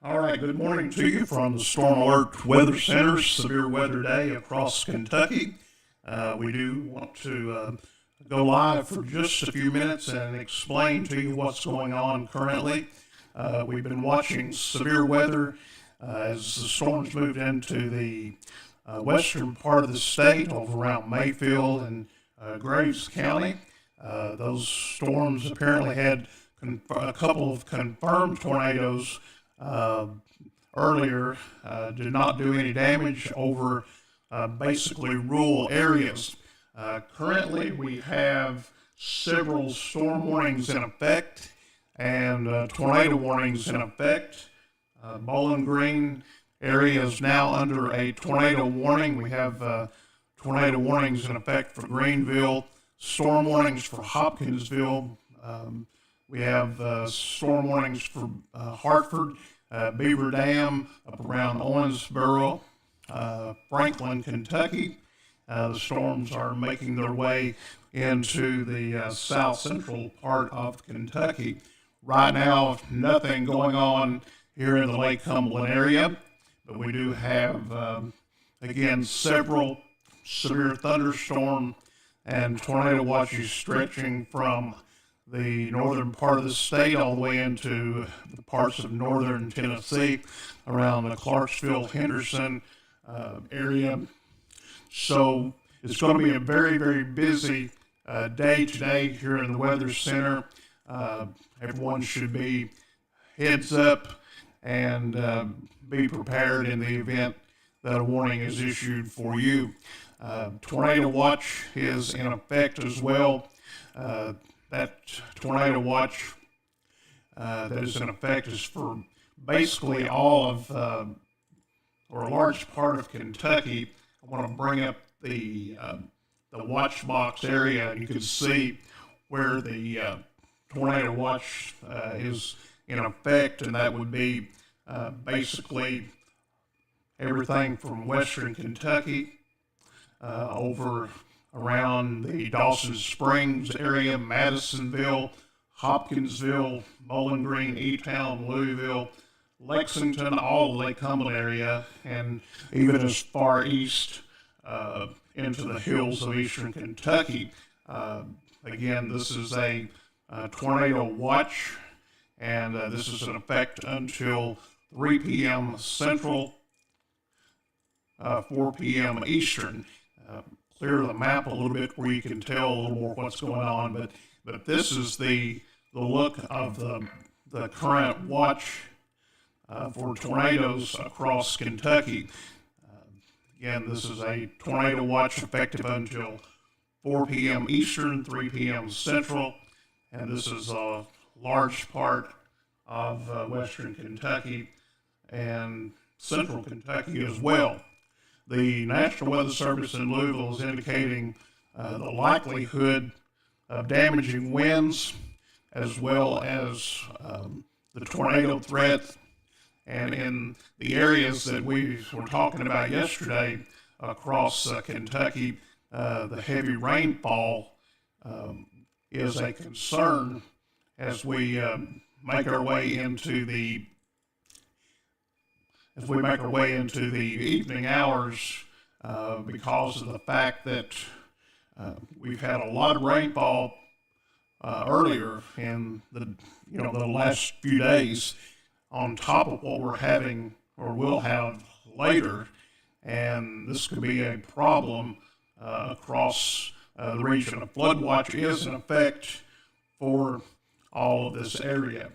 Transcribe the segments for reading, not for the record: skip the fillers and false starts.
All right, good morning to you from the Storm Alert Weather Center. Severe weather day across Kentucky. We do want to go live for just a few minutes and explain to you what's going on currently. We've been watching severe weather as the storms moved into the western part of the state over around Mayfield and Graves County. Those storms apparently had a couple of confirmed tornadoes earlier, did not do any damage over basically rural areas. Currently, we have several storm warnings in effect and tornado warnings in effect. Bowling Green area is now under a tornado warning. We have tornado warnings in effect for Greenville, storm warnings for Hopkinsville. We have storm warnings for Hartford, Beaver Dam, up around Owensboro, Franklin, Kentucky. The storms are making their way into the south central part of Kentucky. Right now, nothing going on here in the Lake Cumberland area, but we do have, again, several severe thunderstorm and tornado watches stretching from the northern part of the state all the way into the parts of northern Tennessee around the Clarksville, Henderson area. So it's going to be a very, very busy day today here in the Weather Center. Everyone should be heads up and be prepared in the event that a warning is issued for you. Tornado watch is in effect as well. That tornado watch that is in effect is for basically all of, or a large part of Kentucky. I want to bring up the watch box area, and you can see where the tornado watch is in effect, and that would be basically everything from western Kentucky over around the Dawson Springs area, Madisonville, Hopkinsville, Bowling Green, E-Town, Louisville, Lexington, all the Lake Cumberland area, and even as far east into the hills of eastern Kentucky. Again, this is a tornado watch, and this is in effect until 3 p.m. Central, 4 p.m. Eastern. Clear the map a little bit where you can tell a little more what's going on, but this is the look of the current watch for tornadoes across Kentucky. Again, this is a tornado watch effective until 4 p.m. Eastern, 3 p.m. Central, and this is a large part of western Kentucky and central Kentucky as well. The National Weather Service in Louisville is indicating the likelihood of damaging winds as well as the tornado threat. And in the areas that we were talking about yesterday across Kentucky, the heavy rainfall is a concern as we make our way into the evening hours because of the fact that we've had a lot of rainfall earlier in the last few days on top of what we're having or will have later, and this could be a problem across the region. A flood watch is in effect for all of this area.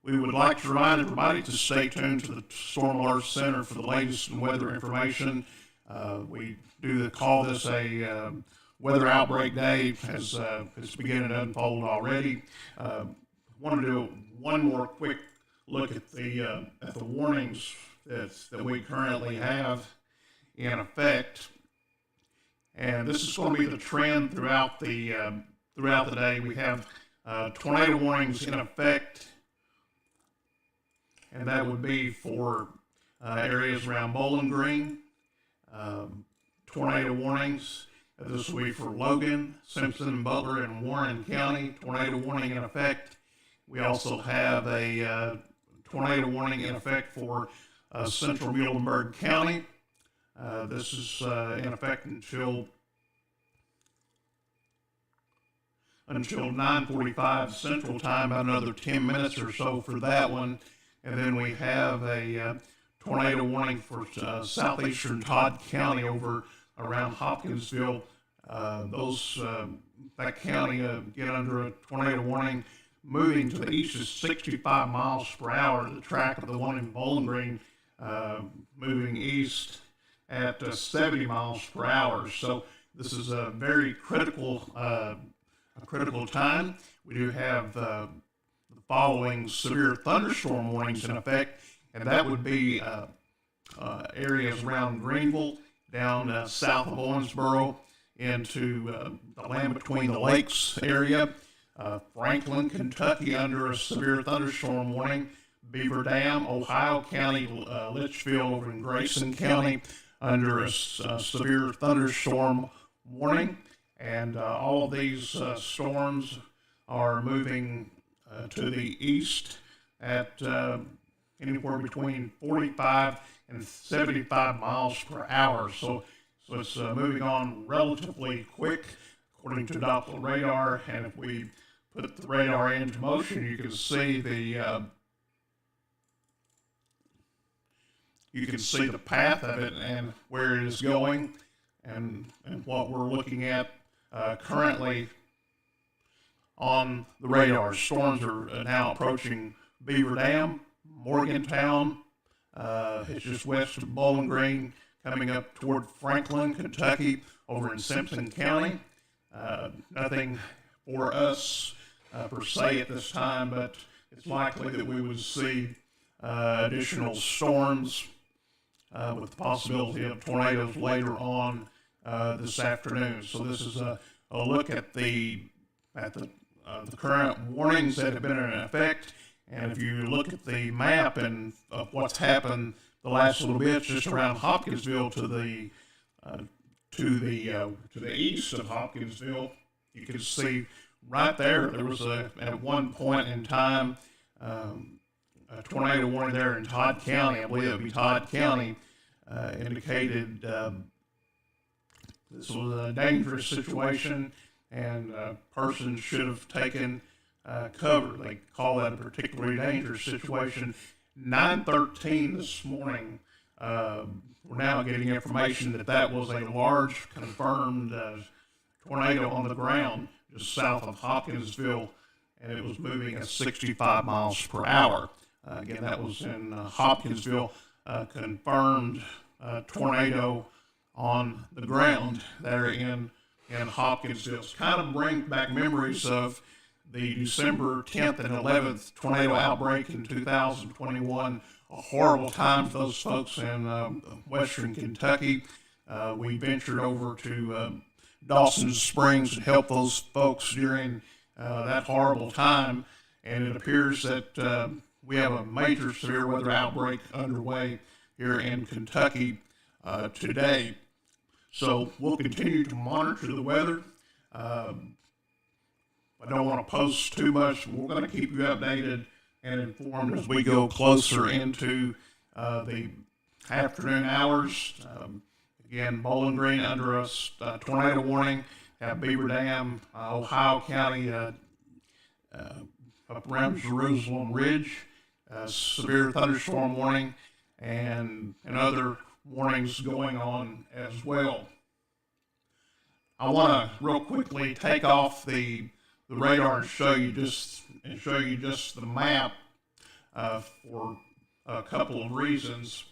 We would like to remind everybody to stay tuned to the Storm Alert Center for the latest in weather information. We do call this a weather outbreak day as it's beginning to unfold already. Want to do one more quick look at the warnings that we currently have in effect, and this is going to be the trend throughout the day. We have tornado warnings in effect, and that would be for areas around Bowling Green. Tornado warnings. This will be for Logan, Simpson, Butler, and Warren County. Tornado warning in effect. We also have a tornado warning in effect for central Muhlenberg County. This is in effect until 9:45 Central Time, about another 10 minutes or so for that one. And then we have a tornado warning for southeastern Todd County over around Hopkinsville. That county get under a tornado warning. Moving to the east is 65 miles per hour. The track of the one in Bowling Green moving east at 70 miles per hour. So this is a very critical time. We do have the following severe thunderstorm warnings in effect, and that would be areas around Greenville, down south of Owensboro, into the land between the lakes area. Franklin, Kentucky, under a severe thunderstorm warning. Beaver Dam, Ohio County, Litchfield over in Grayson County, under a severe thunderstorm warning. And all of these storms are moving to the east at anywhere between 45 and 75 miles per hour. So it's moving on relatively quick, according to Doppler radar. And if we put the radar into motion, you can see the path of it and where it is going, and what we're looking at currently on the radar. Storms are now approaching Beaver Dam, Morgantown. It's just west of Bowling Green, coming up toward Franklin, Kentucky, over in Simpson County. Nothing for us per se at this time, but it's likely that we would see additional storms with the possibility of tornadoes later on this afternoon. So this is a look at the current warnings that have been in effect. And if you look at the map and of what's happened the last little bit, just around Hopkinsville to the east of Hopkinsville, you can see right there was at one point in time a tornado warning there in Todd County. I believe it would be Todd County. Indicated this was a dangerous situation, and persons should have taken cover. They call that a particularly dangerous situation. 9:13 this morning, we're now getting information that was a large confirmed tornado on the ground just south of Hopkinsville, and it was moving at 65 miles per hour. Again, that was in Hopkinsville. Confirmed tornado on the ground there in Hopkinsville. It kind of brings back memories of the December 10th and 11th tornado outbreak in 2021. A horrible time for those folks in western Kentucky. We ventured over to Dawson Springs and helped those folks during that horrible time, and it appears that we have a major severe weather outbreak underway here in Kentucky today. So we'll continue to monitor the weather. I don't want to post too much. We're going to keep you updated and informed as we go closer into the afternoon hours. Again, Bowling Green under a tornado warning. Have Beaver Dam, Ohio County, up around Jerusalem Ridge, severe thunderstorm warning, and other warnings going on as well. I want to real quickly take off the radar and show you just the map for a couple of reasons,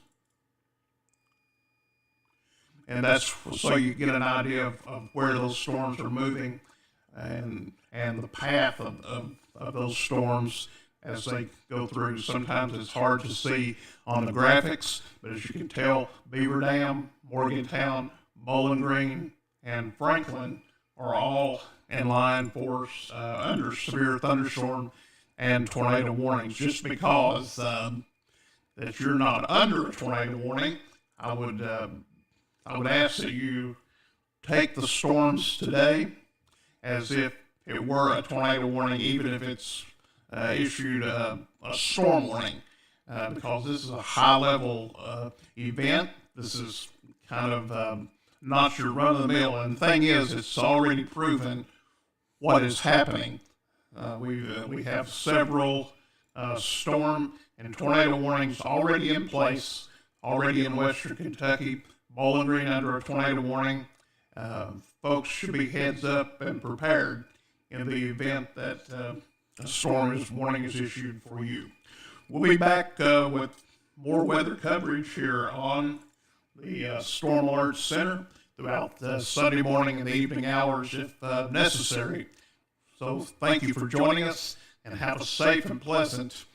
and that's so you get an idea of where those storms are moving and the path of those storms as they go through. Sometimes it's hard to see on the graphics, but as you can tell, Beaver Dam, Morgantown, Bowling Green, and Franklin are all in line for under severe thunderstorm and tornado warnings. Just because that you're not under a tornado warning, I would ask that you take the storms today as if it were a tornado warning, even if it's issued a storm warning because this is a high-level event. This is kind of not your run-of-the-mill. And the thing is, it's already proven what is happening. We have several storm and tornado warnings already in place, already in western Kentucky. Bowling Green under a tornado warning. Folks should be heads up and prepared in the event that a storm warning is issued for you. We'll be back with more weather coverage here on the Storm Alert Center throughout Sunday morning and the evening hours if necessary. So thank you for joining us, and have a safe and pleasant